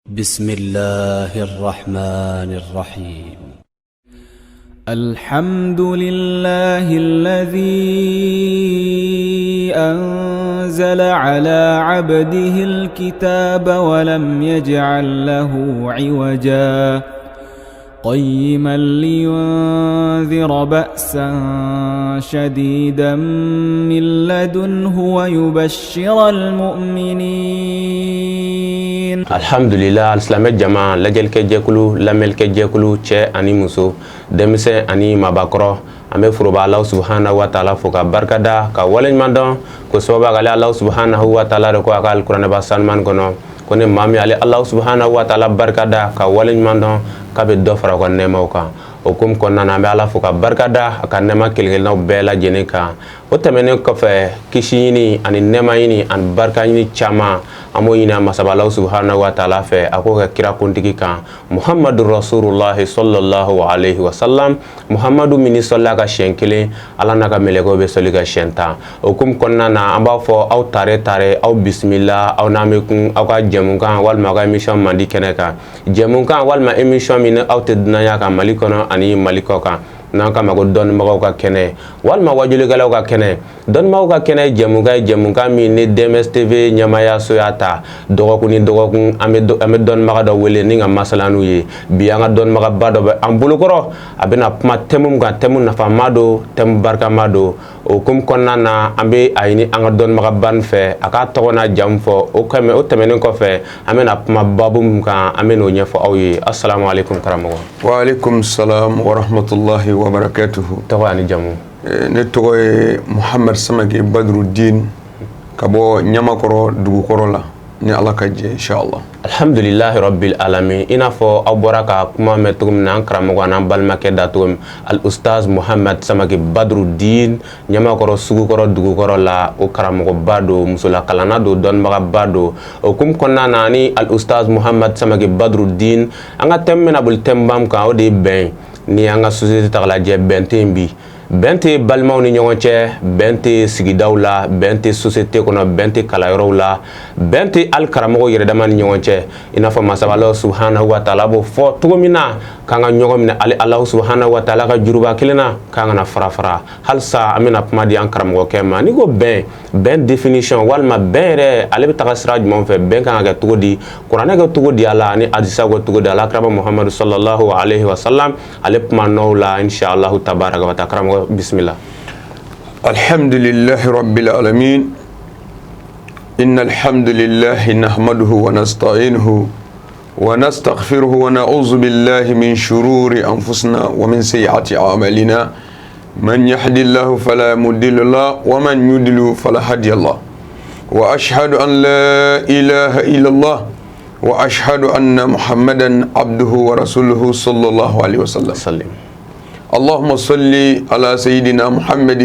بسم الله الرحمن الرحيم. الحمد لله الذي أنزل على عبده الكتاب ولم يجعل له عوجا قيما لينذر بأسا شديدا من لدنه ويبشر المؤمنين. الحمد لله الإسلام جماعة لجل كجكلو لمل كجكلو تشي أني مسو دمسة أني مباكرو أمي فروبا الله سبحانه وتعالى فوق بركة دا كوالين مندون كسبب على الله سبحانه وتعالى ركوا على القرآن بسالمان كنو كوني مامي على الله سبحانه وتعالى بركة دا كوالين مندون kabe do fara ko nema ka o kum ko nana be ala fuka barkada aka nema kelgel na bela jenika o tamene ko fe kishini ani nema yini an barka yini chama amo yina masabala subhanahu wa ta'ala fe ako ka kira kuntiki ka muhammadur rasulullah sallallahu alaihi wasallam muhammadu mini sallaka shenkele ala naka melego be solika shenta o kum ko nana amba fo aw tare aw bismillah aw namikun aw ka jemunkan wal maga mission mandi keneka jemunkan wal ma emission min aw te dunaya ka malikono ani malikoka nanka mago don mago ka kene walma wajuli galaw ka kene don mago ka kene jemuga mi ni DMS TV nyamaya soyata dogokuni ame don maga do wele ni nga masalanu ye bianga don maga bado ambulukoro abena puma temum ga temun nafa mado tem barka mado o kum konnana ambe ayini anga don maga ban fe aka togona jamfo o kame o temenen ko fe amena puma babum ka ameno nyefo awye assalamu alaikum karamo wa alaikum salam wa rahmatullahi wa barakatuhu. tawani jamu ne togo Muhammad Samake Badruddin kabo nyamakoro dugukoro la ni Allah ka je inshallah. alhamdulillahi rabbil alamin inafo aboraka kuma metugum nan karamo nan balmake datum al ustaz Muhammad Samake Badruddin nyamakoro sugukoro dugukoro la o karamo bado musula kalana do don maga bado o kum konna nani al ustaz Muhammad Samake Badruddin anga temmena bul tembam ka o de ben ni anga société tagala je bentembi bente balmaw ni ñonce bente sigidawla bente société kono bente kalayrawla bente al karamo yere dama ni ñonce ina fa masabalo subhanahu wa ta'ala bo fo tugomina kanga ñogomina ali allah subhanahu wa ta'ala ka juruba kilena kanga na fara halsa amina pamadi an karamo kema ni go ben definition walma ben re ale be tagasra jumon fe ben kanga ga tugodi qur'ana ga tugodi ala ni hadisa go tugodi ala karamo muhammad sallallahu alaihi wasallam ale pama nowla inshallah tabaraka wa ta'ala. بسم الله. الحمد لله رب العالمين. إن الحمد لله نحمده ونستعينه ونستغفره ونعوذ بالله من شرور أنفسنا ومن سيئات أعمالنا من يهد الله فلا مضل له ومن يضلل فلا هادي له وأشهد أن لا إله إلا الله وأشهد أن محمدا عبده ورسوله صلى الله عليه وسلم. اللهم صل على سيدنا محمد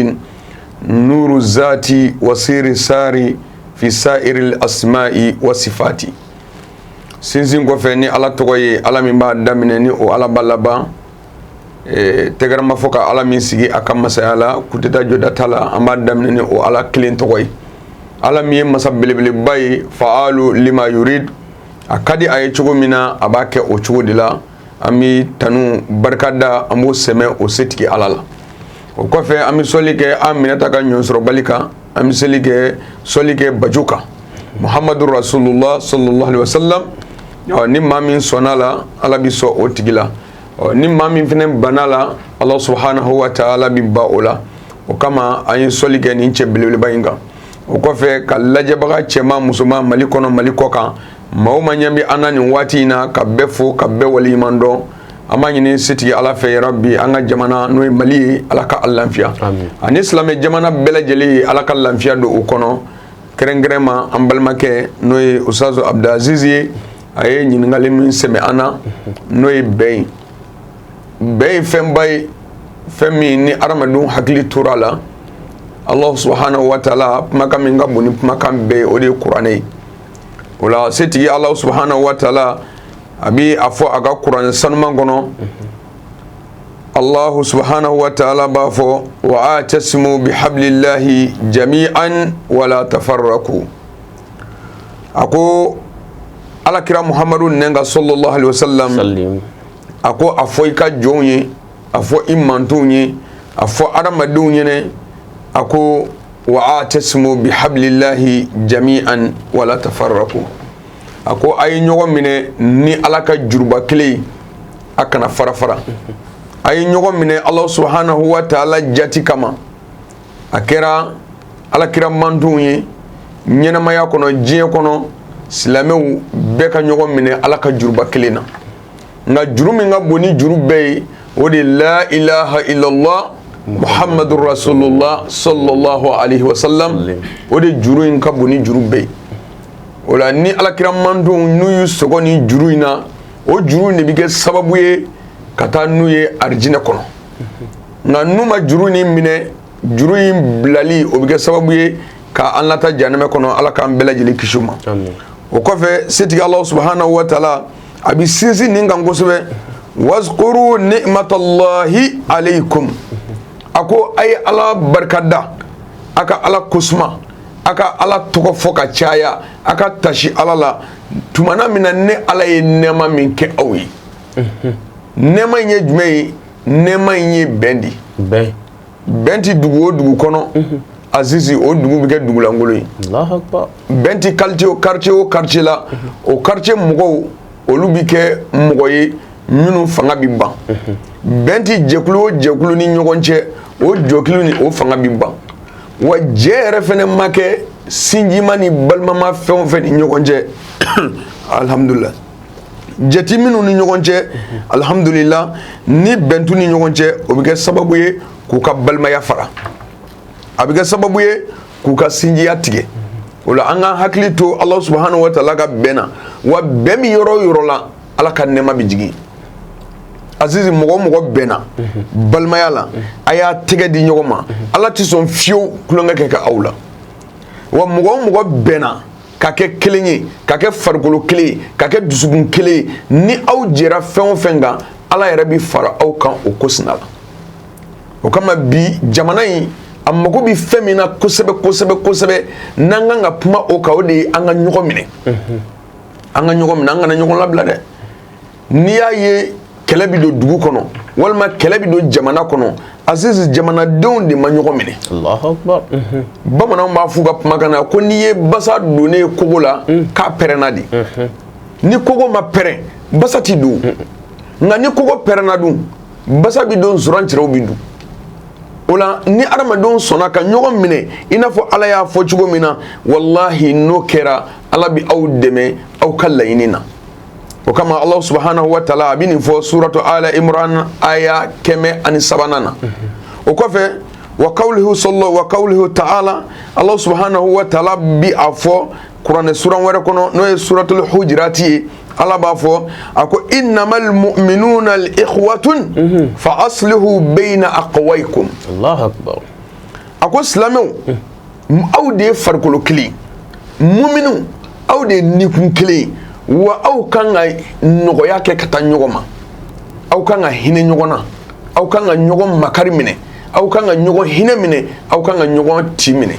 نور الذات وسير الساري في سائر الأسماء والصفات. سنزين غفني على توي على من بعد دمنني او على بالبا تغرا مفوكا على من سيغي اكم مسالا كوتتا جوداتلا اما دمنني او على كلين توي على مي مسبل باي فعالوا لما يريد akadi ay chugo mina abake o chugo dila ami tanu barkada amu seme o setiki alala o kofe ami solike amina taka nyonsro balika ami solike bajuka muhammadur rasulullah sallallahu alaihi wasallam ni mamin sonala ala biso o tigila ni mamin fene banala allah subhanahu wa ta'ala bi baola o kama ayin solike ni chebele bayinga o kofe kalaje baga chema musuma malikono malikoka mauma nyambi anani watina kabefo kabbe wali mando amanyini siti ala fe rabbi anga jamana noy mali ala ka allanfiya amin an islam jamana bela jeli ala ka allanfiya do ukono kerengrema ambalmake noy usazo abdazizi ay nyingali min seme ana noy bey fembay femi ni aramadun hakli turala allah subhanahu wa ta'ala makaminga buni makambe odi qur'ani wala seti Allah subhanahu wa ta'ala abi afo aga Quran sanman gono Allah subhanahu wa ta'ala bafo wa atasimu bihablillahi jami'an wala tafarraku ako alakira muhammadu nenga sallallahu alaihi wasallam ako afo ika jonye afo imantunye afo aramadunye ne ako wa atasmu bihablillahi jami'an wala tafarraqu ako ay ñogo mine ni alaka jurba kile akana farafara ay ñogo mine Allah subhanahu wa ta'ala jati kama akera alakira mantunye ñenamaya kono jiye kono silamew beka ñogo mine alaka jurba kile na nga juru mi nga boni juru be o de la ilaha illallah muhammadur rasulullah sallallahu alaihi wasallam o de juru in ka boni juru be wala ni alakira mandu nuyu sogo ni juru ina o juru ne bige sababu ye kata nuye arjina kono nga numa juru ni mine juru in blali o bige sababu ye ka anlata janame kono alaka ambela jeli kishuma amin o kofe seti Allah subhanahu wa ta'ala abi sinsi ninga ngosbe wazkuru ni'matallahi alaykum ako ay ala barkada aka ala kusma aka ala toko foka chaya aka tashi ala la tumana mina ne ala ye nema min ke awi nema nye jumei nema nye bendi benti dugu kono azizi o dugu bige dugu langolo Allahu akbar benti quartier la o quartier mugo olu bi kɛ mɔgɔ ye minnu fanga bi ban bɛnti jɛkulu ni ɲɔgɔn cɛ o jɔkulu ni o fanga bi ban wa jɛ yɛrɛ fɛnɛ ma kɛ sinjima ni balimama fɛn o fɛn ni ɲɔgɔn cɛ alhamdulillah jɛti minnu ni ɲɔgɔn cɛ alhamdulillah ni bɛntu ni ɲɔgɔn cɛ o bɛ kɛ sababu ye k'u ka balimaya fara a bɛ kɛ sababu ye k'u ka sinjiya tigɛ wala an ka hakili to Allah subhanahu wa ta'ala ka bɛnna wa bɛn min yɔrɔ la ala ka nɛma bi jigin azizi mɔgɔ bɛnna balimaya la a y'a tɛgɛ di ɲɔgɔn ma ala tɛ sɔn fiyewu kulonkɛ kɛ ka aw la wa mɔgɔ bɛnna ka kɛ kelen ye ka kɛ farikolo kelen ye ka kɛ dusukun kelen ye ni aw jɛra fɛn o fɛn kan ala yɛrɛ bi fara aw kan o ko sina la o kama bi jamana in a mago bi fɛn min na kosɛbɛ n'an kan ka kuma o kan o de ye an ka ɲɔgɔn minɛ an kana ɲɔgɔn labila dɛ n'i y'a ye kɛlɛ bi don dugu kɔnɔ walima kɛlɛ bi don jamana kɔnɔ azizi jamanadenw de ma ɲɔgɔn minɛ Allahu akbar bamananw b'a f'u ka kumakan na ko n'i ye basa donnen kogo la k'a pɛrɛnna de ni kogo ma pɛrɛn basa ti don nka ni kogo pɛrɛnna dun basa bi don zurancɛrɛw bi dun o la ni adamadenw sɔnna ka ɲɔgɔn minɛ i n'a fɔ ala y'a fɔ cogo min na wallahi n'o kɛra ala bi aw dɛmɛ aw ka laɲini na o kama Allah subhanahu wa ta'ala a bi nin fɔ suratu ala imran aya 103 na o kɔfɛ wa qawluhu ta'ala Allah subhanahu wa ta'ala bi a fɔ kuranɛ sura wɛrɛ kɔnɔ n'o ye suratul hujurati ye ala b'a fɔ a ko innamal mu'minuna al-ikhwatun fa aslihu bayna aqwaykum Allahu akbar a ko silamɛw aw de ye farikolo kelen mu'minu aw de ye nikun kelen wa aw kan ka nɔgɔya kɛ ka taa ɲɔgɔn ma aw kan ka hinɛ ɲɔgɔn na aw kan ka ɲɔgɔn makari minɛ aw kan ka ɲɔgɔn hinɛ minɛ aw kan ka ɲɔgɔn ti minɛ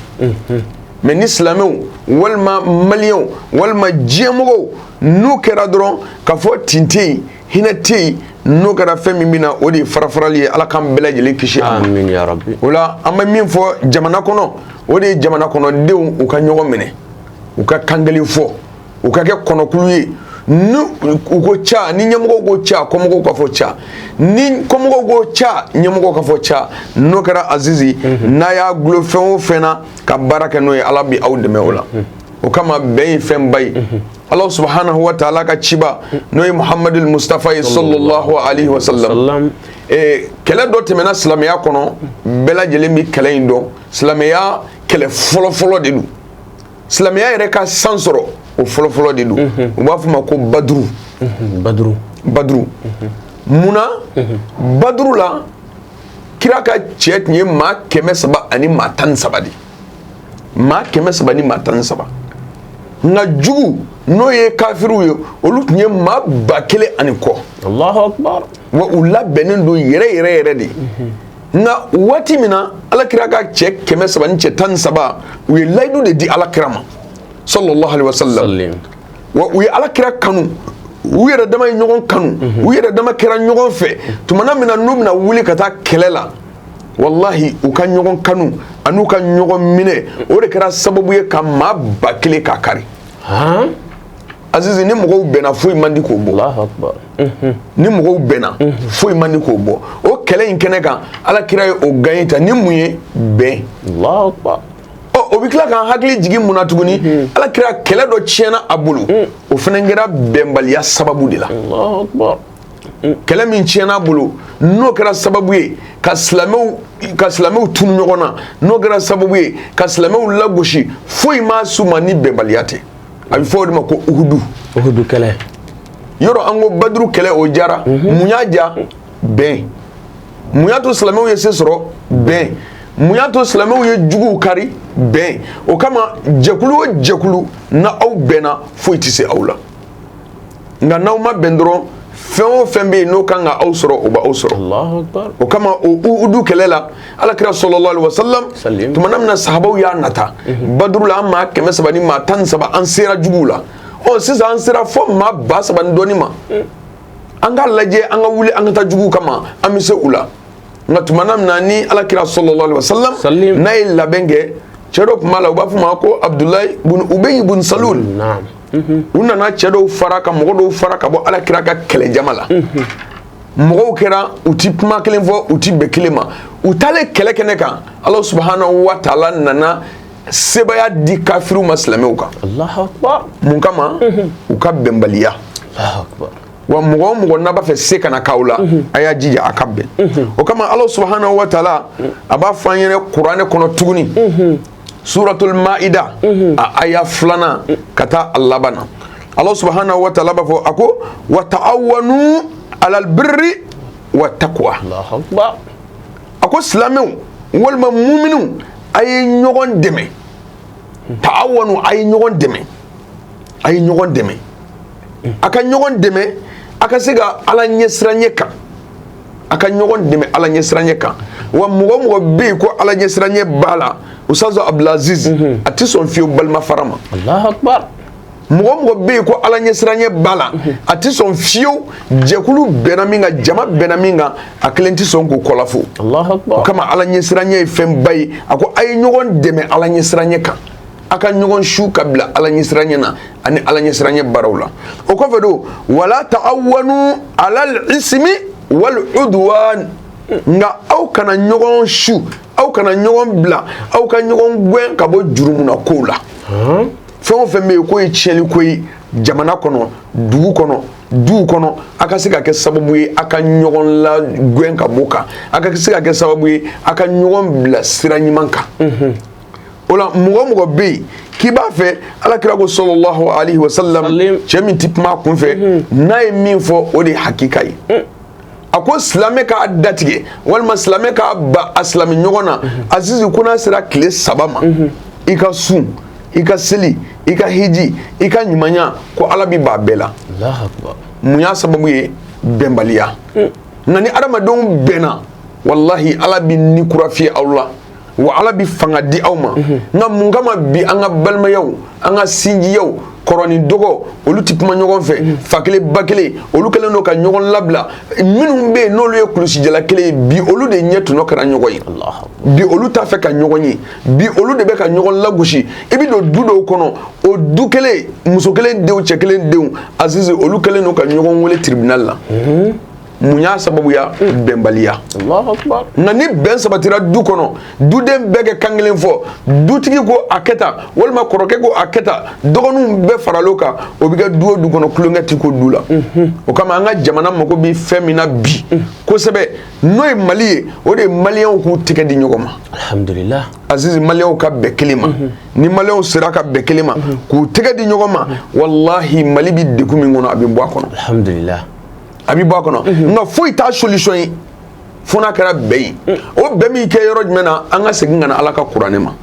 mais ni silamɛw walima maliyɛnw walima diɲɛmɔgɔw n'u kɛra dɔrɔn ka fɔ tin tɛ yen hinɛ tɛ yen n'o kɛra fɛn min bɛ na o de ye farafarali ye ala k'an bɛɛ lajɛlen kisi a ma amin ya rabbi o la an bɛ min fɔ jamana kɔnɔ o de ye jamana kɔnɔdenw u ka ɲɔgɔn minɛ u ka kan kelen fɔ u ka kɛ kɔnɔkulu ye ni u ko ca ni ɲɛmɔgɔw ko ca kɔmɔgɔw ka fɔ ca ni kɔmɔgɔw ko ca ɲɛmɔgɔw ka fɔ ca n'o kɛra azizi n'a y'a gulo fɛn o fɛn na ka baara kɛ n'o ye ala bi aw dɛmɛ o la o kama bɛn ye fɛn ba ye Allah subhanahu wa ta'ala ka ciba n'o ye Muhammadul Mustafa ye sallallahu alaihi wa sallam kɛlɛ dɔ tɛmɛna silamɛya kɔnɔ bɛɛ lajɛlen bi kɛlɛ in dɔn silamɛya kɛlɛ fɔlɔfɔlɔ de don silamɛya yɛrɛ ka san sɔrɔ o fɔlɔfɔlɔ de don u b'a fɔ ma ko baduru munna baduru la kira ka cɛ tun ye maa 300 ani maa 13 de maa 300 ni maa 13 nka jugu n'o ye kafiru ye olu tun ye maa 1000 ani kɔ Allahu akbar wa u labɛnnen don yɛrɛ de nka waati min na alakira ka cɛ 300 ni cɛ 13 u ye layidu de di alakira ma sallallahu alaihi wasallam wa u ye alakira kanu u yɛrɛ dama ye ɲɔgɔn kanu u yɛrɛ dama kɛra ɲɔgɔn fɛ tumana min na n'u bɛna wuli ka taa kɛlɛ la wallahi u ka ɲɔgɔn kanu an'u ka ɲɔgɔn minɛ o de kɛra sababu ye ka maa 1000 ka kari Azizi ni mɔgɔw bɛnna foyi man di k'o bɔ Allahu Akbar ni mɔgɔw bɛnna foyi man di k'o bɔ o kɛlɛ in kɛnɛ kan alakira ye o gagné ta ni mun ye bɛn Allahu Akbar o bɛ tila k'an hakili jigin mun na tuguni alakira kɛlɛ dɔ tiɲɛna a bolo o fana kɛra bɛnbaliya sababu de la Allahu Akbar kɛlɛ min tiɲɛna a bolo n'o kɛra sababu ye ka silamɛw tunu ɲɔgɔn na n'o kɛra sababu ye ka silamɛw lagosi foyi ma s'u ma ni bɛnbaliya tɛ a bɛ fɔ o de ma ko uhudu kɛlɛ yɔrɔ an ko baduru kɛlɛ o jara mun y'a ja bɛn mun y'a to silamɛw ye se sɔrɔ bɛn mun y'a to silamɛw ye juguw kari bɛn o kama jɛkulu o jɛkulu na aw bɛnna foyi tɛ se aw la nka n'aw ma bɛn dɔrɔn fɛn o fɛn bɛ yen n'o kan ka aw sɔrɔ o b'aw sɔrɔ Allahu Akbar o kama o uhudu kɛlɛ la alakira sallallahu alaihi wasallam tumana min na sahabaw y'a nata baduru la an maa 300 ni maa 13 an sera juguw la sisan an sera fo maa 3000 ni dɔɔni ma an ka lajɛ an ka wuli an ka taa juguw kama an bɛ se u la nka tumana min na ni alakira sallallahu alaihi wasallam n'a ye labɛn kɛ cɛ dɔ tun b'a la u b'a fɔ ma ko Abdulayi bun Ubay bun Salul u nana cɛ dɔw fara ka mɔgɔ dɔw fara ka bɔ alakira ka kɛlɛjama la mɔgɔw kɛra u ti kuma kelen fɔ u ti bɛn kelen ma u taalen kɛlɛ kɛnɛ kan Allah subhanahu wa ta'ala nana sebaya di kafiriw ma silamɛw kan Allahu Akbar mun kama u ka bɛnbaliya Allahu Akbar wa mɔgɔ o mɔgɔ n'a b'a fɛ se kana k'aw la a y'a jija a ka bɛn o kama Allah subhanahu wa ta'ala a b'a fɔ an ɲɛna kuranɛ kɔnɔ tuguni suratul Maida a aya 2 ka taa a laban na Allah subhanahu wa ta'ala b'a fɔ a ko wa ta'awanu alal birri wa taqwa Allahu Akbar a ko silamɛw walima mu'minu a ye ɲɔgɔn dɛmɛ ta'awanu a ye ɲɔgɔn dɛmɛ a ye ɲɔgɔn dɛmɛ a ka ɲɔgɔn dɛmɛ a ka se ka Ala ɲɛsiranɲɛ kan a ka ɲɔgɔn dɛmɛ Ala ɲɛsiranɲɛ kan wa mɔgɔ o mɔgɔ bɛ yen ko Ala ɲɛsiranɲɛ b'a la Ustazu Abdulaziz a tɛ sɔn fiyewu balima fara ma Allahu Akbar mɔgɔ o mɔgɔ bɛ yen ko Ala ɲɛsiranɲɛ b'a la a tɛ sɔn fiyewu jɛkulu bɛnna min kan jama bɛnna min kan a kelen tɛ sɔn k'o kɔlafo Allahu Akbar o kama Ala ɲɛsiranɲɛ ye fɛn ba ye a ko a ye ɲɔgɔn dɛmɛ Ala ɲɛsiranɲɛ kan a ka ɲɔgɔn su ka bila Ala ɲɛsiranɲɛ na ani Ala ɲɛsiranɲɛ baaraw la o kɔfɛ don wala ta'awanu alal ismi wal udwan nka aw kana ɲɔgɔn su aw kana ɲɔgɔn bila aw ka ɲɔgɔn gɛn ka bɔ jurumuna kow la fɛn o fɛn bɛ yen k'o ye tiɲɛli ko ye jamana kɔnɔ dugu kɔnɔ duw kɔnɔ a ka se ka kɛ sababu ye a ka ɲɔgɔn la gɛn ka bɔ kan a ka se ka kɛ sababu ye a ka ɲɔgɔn bila sira ɲuman kan o la mɔgɔ o mɔgɔ bɛ yen k'i b'a fɛ alakira ko sallallahu alaihi wasallam cɛ min tɛ kuma a kun fɛ n'a ye min fɔ o de ye hakika ye a ko silamɛ k'a datigɛ walima silamɛ k'a ba a silamɛ ɲɔgɔn na Azizi ko n'a sera tile 3 ma i ka sun i ka seli i ka hiji i ka ɲumanya ko Ala bi b'a bɛɛ la mun y'a sababu ye bɛnbaliya nka ni adamadenw bɛnna wallahi Ala bi nikura fiyɛ aw la wa Ala bi fanga di aw ma nka mun kama bi an ka balimayaw an ka sinjiyaw kɔrɔ ni dɔgɔ olu tɛ kuma ɲɔgɔn fɛ fa kelen ba kelen olu kɛlen don ka ɲɔgɔn labila minnu bɛ yen n'olu ye kulusijala kelen ye bi olu de ɲɛ tɔnɔ kɛra ɲɔgɔn ye bi olu t'a fɛ ka ɲɔgɔn ye bi olu de bɛ ka ɲɔgɔn lagosi i bɛ don du dɔw kɔnɔ o du kelen muso kelen denw cɛ kelen denw Azizi olu kɛlen don ka ɲɔgɔn wele tribunal la mun y'a sababuya bɛnbaliya nka ni bɛn sabatira du kɔnɔ duden bɛɛ kɛ kan kelen fɔ dutigi ko a kɛ tan walima kɔrɔkɛ ko a kɛ tan dɔgɔninw bɛɛ faral'o kan o bɛ kɛ du o du kɔnɔ tulonkɛ tɛ k'o du la o kama an ka jamana mago bɛ fɛn min na bi kosɛbɛ n'o ye Mali ye o de ye maliyɛnw k'u tɛgɛ di ɲɔgɔn ma alhamdulillah Azizi maliyɛnw ka bɛn kelen ma ni maliyɛnw sera ka bɛn kelen ma k'u tɛgɛ di ɲɔgɔn ma wallahi Mali bɛ degun min kɔnɔ a bɛ bɔ a kɔnɔ alhamdulillah a bɛ bɔ a kɔnɔ nka foyi t'a solution ye fo n'a kɛra bɛn ye o bɛn min kɛ yɔrɔ jumɛn na an ka segin ka na Ala ka kuranɛ ma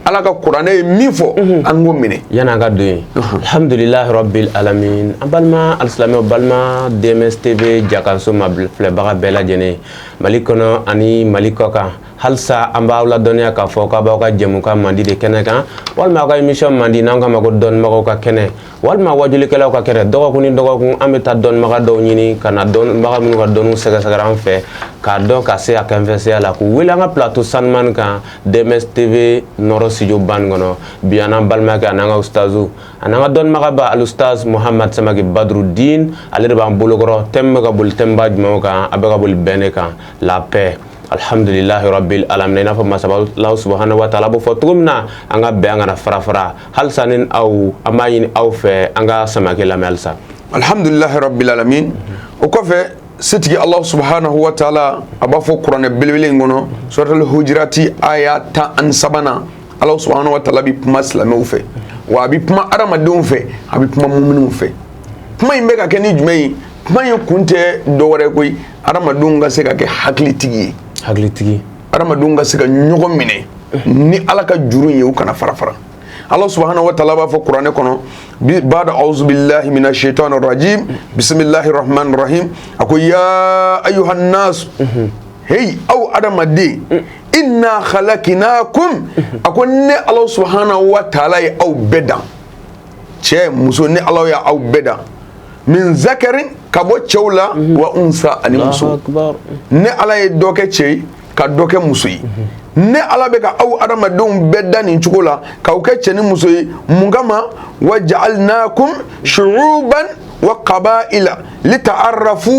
ala ka kuranɛ ye min fɔ an k'o minɛ yana ga do alhamdulillahi rabbil alamin abalma alislamiw balma DMS TV jakanso ma filɛbaga bɛɛ lajɛlen Mali kɔnɔ ani Mali kɔ kan halsa an b'aw la dɔnniya k'a fɔ k'a b'aw ka jɛmukan mandi de kɛnɛ kan walima aw ka émission mandi n'an k'a ma ko dɔnnibagaw ka kɛnɛ walima wajulikɛlaw ka kɛnɛ dɔgɔkun ni dɔgɔkun an bɛ taa dɔnnibaga dɔw ɲini ka na dɔnnibaga minnu ka dɔnniw sɛgɛsɛgɛra an fɛ k'a dɔn ka se a kɛnfɛsɛya la k'u wele an ka plateau sanumani kan DMS TV Nɔrɔ studio ban kɔnɔ bi an n'an balimakɛ a n'an ka ustazu a n'an ka dɔnnibaga ba alustaz Muhamad Samake Badrudin ale de b'an bolokɔrɔ thème bɛ ka boli thème ba jumɛnw kan a bɛ ka boli bɛn de kan la paix alhamdulillahi rabbil alamin n'a fɔ masabaw subhanahu wa ta'ala b'o fɔ cogo min na an ka bɛn an kana fara halisa ni aw an b'a ɲini aw fɛ an ka Samake lamɛn halisa alhamdulillahi rabbil alamin o kɔfɛ setigi Allah subhanahu wa ta'ala a b'a fɔ kuranɛ belebele in kɔnɔ suratul hujurati aya 13 Allah subhanahu wa ta'ala bi kuma silamɛw fɛ wa a bi kuma adamadenw fɛ a bi kuma muminunw fɛ kuma in bɛ ka kɛ ni jumɛn ye kuma in kun tɛ dɔwɛrɛ koyi adamadenw ka se ka kɛ hakilitigi ye adamadenw ka se ka ɲɔgɔn minɛ ni ala ka juru ye u kana fara Allah subhanahu wa ta'ala b'a fɔ kuranɛ kɔnɔ ba'da a'udhu billahi minash shaitanir rajim bismillahir rahmanir rahim ako ya ayyuhan nas hey aw adamaden inna khalaqnakum ako ne Allah subhanahu wa ta'ala ye aw bɛdan cɛ muso ne Allah ya aw bɛdan min zakarin ka bɔ cɛw la wa unsa ani muso ne ala ye dɔ kɛ cɛ ka dɔ kɛ muso ye ne ala bɛ ka aw adamadenw bɛɛ da nin cogo la k'aw kɛ cɛ ni muso ye mun kama wa ja'alnakum shu'uban wa qaba'ila lita'arrafu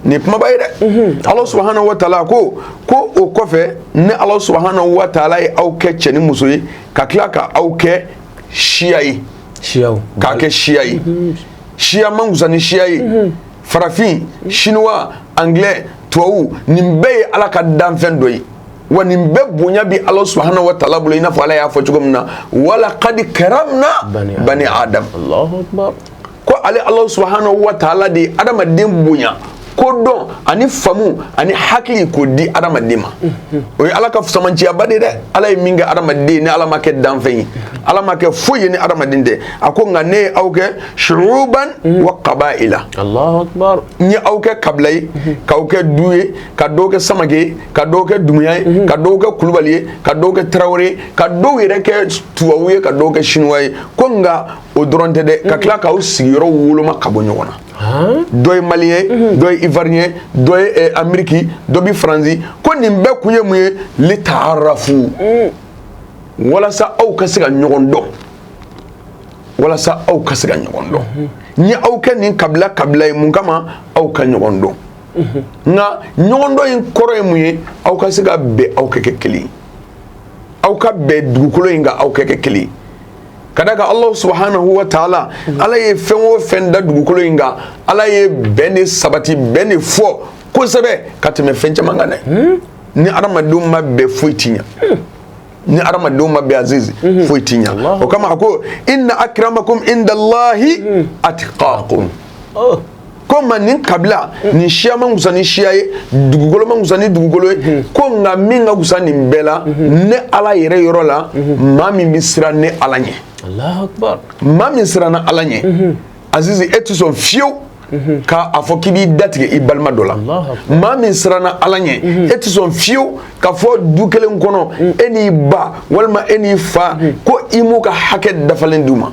ni kuma ba ye dɛ ala subhanahu wa ta'ala ko o kɔfɛ ne ala subhanahu wa ta'ala ye aw kɛ cɛ ni muso ye ka tila ka aw kɛ siya ye k'a kɛ siya ye siya man kusa ni siya ye farafin chinois anglais tubabu nin bɛɛ ye ala ka danfɛn dɔ ye wa nin bɛɛ bonya bi ala subhanahu wa ta'ala bolo i n'a fɔ ala y'a fɔ cogo min na wala qad karamna bani adam Allahu akbar ko ale ala subhanahu wa ta'ala de adamaden bonya ko dɔn ani famu ani hakili k'o di adamaden ma o ye ala ka samanciyaba de dɛ ala ye min kɛ adamaden ni ala ma kɛ danfɛn ye ala ma kɛ foyi ye ni adamaden tɛ a ko nka ne ye aw kɛ shu'uban wa qaba'ila Allahu akbar n ye aw kɛ kabila ye k'aw kɛ du ye ka dɔw kɛ samake ye ka dɔw kɛ dumuya ye ka dɔw kɛ kulubali ye ka dɔw kɛ tarawele ye ka dɔw yɛrɛ kɛ tubabu ye ka dɔw kɛ chinois ye ko nka o dɔrɔn tɛ dɛ ka tila k'aw sigiyɔrɔ woloma ka bɔ ɲɔgɔn na dɔ ye maliyɛn dɔ ye ivoirien dɔ ye ameriki dɔ bi faransi ko nin bɛɛ kun ye mun ye lita'arafu walasa aw ka se ka ɲɔgɔn dɔn walasa aw ka se ka ɲɔgɔn dɔn ni aw kɛ nin kabila ye mun kama aw ka ɲɔgɔn dɔn nka ɲɔgɔn dɔn in kɔrɔ ye mun ye aw ka se ka bɛn aw kɛ kelen aw ka bɛn dugukolo in kan aw kɛ kelen kadaka Allah subhanahu wa ta'ala ala ye fɛn o fɛn da dugukolo in kan ala ye bɛn de sabati bɛn de fɔ kosɛbɛ ka tɛmɛ fɛn caman kan dɛ ni adamadenw ma bɛn foyi ti ɲa ni adamadenw ma bɛn azizi foyi ti ɲa o kama a ko inna akramakum indallahi atqakum ko ma nin kabila nin siya man kusa ni siya ye dugukolo man kusa ni dugukolo ye ko nka min ka kusa nin bɛɛ la ne ala yɛrɛ yɔrɔ la maa min bɛ siran ne ala ɲɛ Allahu akbar maa min siranna ala ɲɛ azizi e tɛ sɔn fiyewu k'a fɔ k'i b'i datigɛ i balima dɔ la maa min siranna ala ɲɛ e tɛ sɔn fiyewu k'a fɔ du kelen kɔnɔ e n'i ba walima e n'i fa ko i m'u ka hakɛ dafalen d'u ma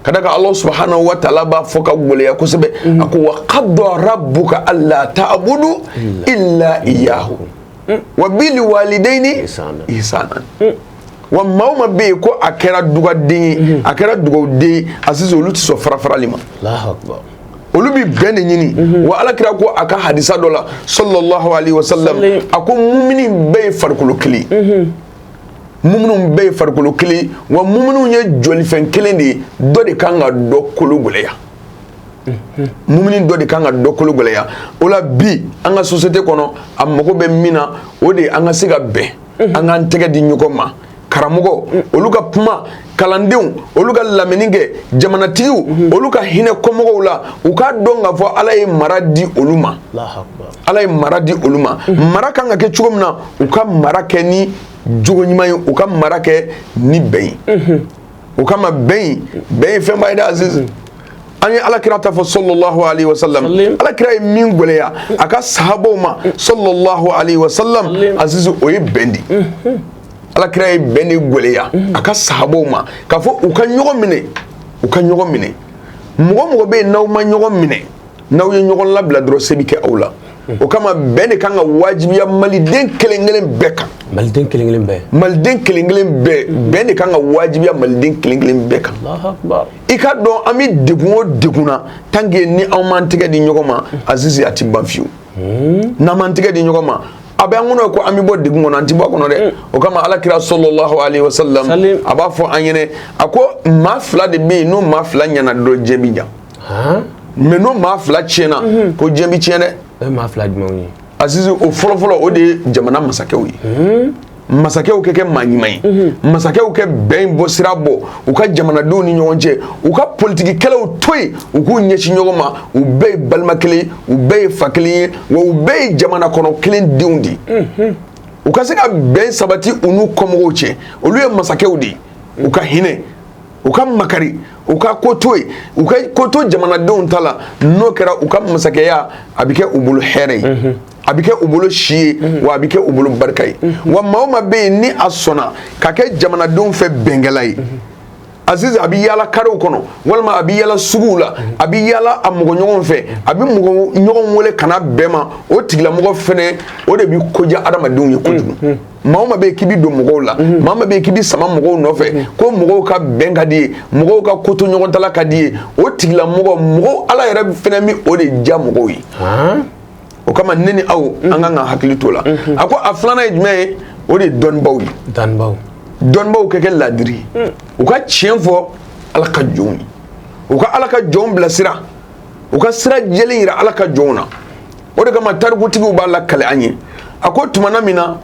kadaka Allah subhanahu wa ta'ala b'a fɔ ka gɛlɛya kosɛbɛ a ko wa qadda rabbuka alla ta'budu illa iyyahu wa bil walidaini ihsanan wa maa o maa bɛ yen ko a kɛra dugaden ye a kɛra dugawuden ye a sisan olu tɛ sɔn farafarali ma olu bɛ bɛn de ɲini wa alakira ko a ka hadisa dɔ la sallallahu alaihi wa sallam a ko mumini bɛɛ ye farikolo kelen muminu bɛɛ ye farikolo kelen wa muminu ye jɔlifɛn kelen de ye dɔ de kan ka dɔ kolo gɛlɛya mumini dɔ de kan ka dɔ kolo gɛlɛya o la bi an ka société kɔnɔ a mago bɛ min na o de an ka se ka bɛn an k'an tɛgɛ di ɲɔgɔn ma karamɔgɔ olu ka kuma kalandenw olu ka lamɛnni kɛ jamanatigiw olu ka hinɛ kɔmɔgɔw la u k'a dɔn k'a fɔ ala ye mara di olu ma ala ye mara di olu ma mara kan ka kɛ cogo min na u ka mara kɛ ni jogo ɲuman ye u ka mara kɛ ni bɛn ye o kama bɛn ye fɛn ba ye dɛ Aziz an ye alakira ta fɔ sallallahu alaihi wasallam alakira ye min gwɛlɛya a ka sahabaw ma sallallahu alaihi wasallam Aziz o ye bɛn di alakira ye bɛn de gwɛlɛya a ka sahabaw ma k'a fɔ u ka ɲɔgɔn minɛ mɔgɔ bɛ yen n'aw ma ɲɔgɔn minɛ n'aw ye ɲɔgɔn labila dɔrɔn se bɛ kɛ aw la o kama bɛn de kan ka wajibiya maliden kelen-kelen bɛɛ kan maliden kelen-kelen bɛɛ bɛn de kan ka wajibiya maliden kelen-kelen bɛɛ kan Allahu Akbar i ka dɔn an bɛ degun o degun na tant que ni anw m'an tɛgɛ di ɲɔgɔn ma Azizi a ti ban fiyewu n'an m'an tɛgɛ di ɲɔgɔn ma a bɛ an kɔnɔ ko an bɛ bɔ degun kɔnɔ an ti bɔ a kɔnɔ dɛ o kama alakira sallallahu alaihi wasallam a b'a fɔ an ɲɛnɛ a ko maa fila de bɛ yen n'o maa fila ɲɛna dɔrɔn diɲɛ bɛ ɲa mais n'o maa fila tiɲɛna ko diɲɛ bɛ tiɲɛ dɛ maa fila jumɛnw ye Azizi o fɔlɔ o de ye jamana masakɛw ye masakɛw kɛ maa ɲuman ye masakɛw kɛ bɛn bɔ sira bɔ u ka jamanadenw ni ɲɔgɔn cɛ u ka politikikɛlaw to yen u k'u ɲɛsin ɲɔgɔn ma u bɛɛ ye balima kelen u bɛɛ ye fa kelen ye wa u bɛɛ ye jamana kɔnɔ kelen denw de u ka se ka bɛn sabati u n'u kɔmɔgɔw cɛ olu ye masakɛw de u ka hinɛ u ka makari u ka ko to yen u ka ko to jamanadenw ta la n'o kɛra u ka masakɛya a bɛ kɛ u bolo hɛrɛ ye a bɛ kɛ u bolo si ye wa a bɛ kɛ u bolo barika ye wa maa o maa bɛ yen ni a sɔnna ka kɛ jamanadenw fɛ bɛnkɛla ye Aziz a bɛ yaala karew kɔnɔ walima a bɛ yaala suguw la a bɛ yaala a mɔgɔ ɲɔgɔn fɛ a bɛ mɔgɔ ɲɔgɔn wele kana bɛɛ ma o tigilamɔgɔ fɛnɛ o de bɛ koja adamadenw ye kojugu maa o maa bɛ yen k'i bɛ don mɔgɔw la maa o maa bɛ yen k'i bɛ sama mɔgɔw nɔfɛ ko mɔgɔw ka bɛn ka di ye mɔgɔw ka ko to ɲɔgɔn ta la ka di ye o tigilamɔgɔ Ala yɛrɛ fɛnɛ bɛ o de diya mɔgɔw ye o kama ne ni aw an kan ka hakili to la a ko a filanan ye jumɛn ye o de ye dɔnnibaw ye dɔnnibaw ka kɛ ladiri u ka tiɲɛ fɔ Ala ka jɔnw ye u ka Ala ka jɔnw bilasira u ka sira jɛlen yira Ala ka jɔnw na o de kama tarikutigiw b'a lakale an ye a ko tumana min na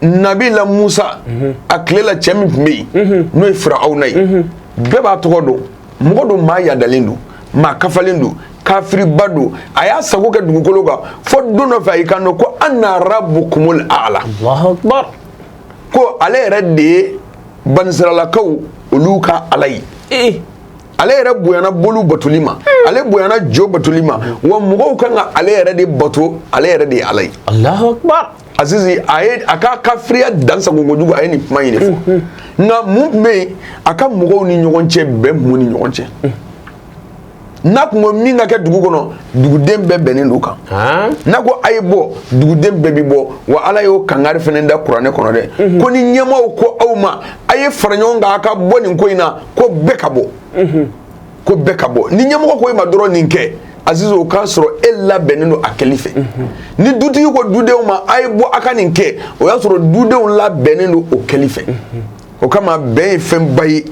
Nabila Musa a tile la cɛ min tun bɛ yen n'o ye Firawuna ye bɛɛ b'a tɔgɔ dɔn mɔgɔ don maa yadalen don maa kafalen don kafiriba don a y'a sago kɛ dugukolo kan fo don dɔ fɛ a y'i kan dɔn ko ana rabbukumul a'la Allahu Akbar ko ale yɛrɛ de ye banisiralakaw olu ka Ala ye ale yɛrɛ bonyana bolu batoli ma ale bonyana jo batoli ma wa mɔgɔw kan ka ale yɛrɛ de bato ale yɛrɛ de ye Ala ye Allahu Akbar Azizi a ka kafiriya dansago kojugu a ye nin kuma in de fɔ nka mun tun bɛ yen a ka mɔgɔw ni ɲɔgɔn cɛ bɛn mun ni ɲɔgɔn cɛ n'a kun ko min ka kɛ dugu kɔnɔ duguden bɛɛ bɛnnen don kan n'a ko a ye bɔ duguden bɛɛ bi bɔ wa Ala y'o kangari fɛnɛ da kuranɛ kɔnɔ dɛ ko ni ɲɛmaaw ko aw ma a ye fara ɲɔgɔn kan a ka bɔ nin ko in na ko bɛɛ ka bɔ ko bɛɛ ka bɔ ni ɲɛmɔgɔ ko e ma dɔrɔn nin kɛ Aziz o k'a sɔrɔ e labɛnnen don a kɛli fɛ ni dutigi ko dudenw ma a ye bɔ a ka nin kɛ o y'a sɔrɔ dudenw labɛnnen don o kɛli fɛ o kama bɛn ye fɛnba ye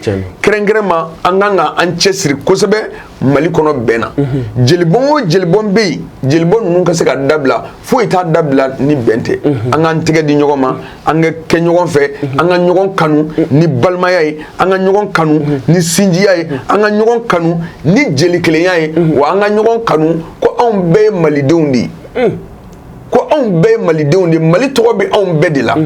kɛrɛnkɛrɛnma an kan ka an cɛsiri kosɛbɛ Mali kɔnɔ bɛn na jelibɔn o jelibɔn bɛ yen jelibɔn ninnu ka se ka dabila foyi t'a dabila ni bɛn tɛ an k'an tɛgɛ di ɲɔgɔn ma an ka kɛ ɲɔgɔn fɛ an ka ɲɔgɔn kanu ni balimaya ye an ka ɲɔgɔn kanu ni sinjiya ye an ka ɲɔgɔn kanu ni jelikelenya ye wa an ka ɲɔgɔn kanu ko anw bɛɛ ye malidenw de ye ko anw bɛɛ ye malidenw de ye Mali tɔgɔ bɛ anw bɛɛ de la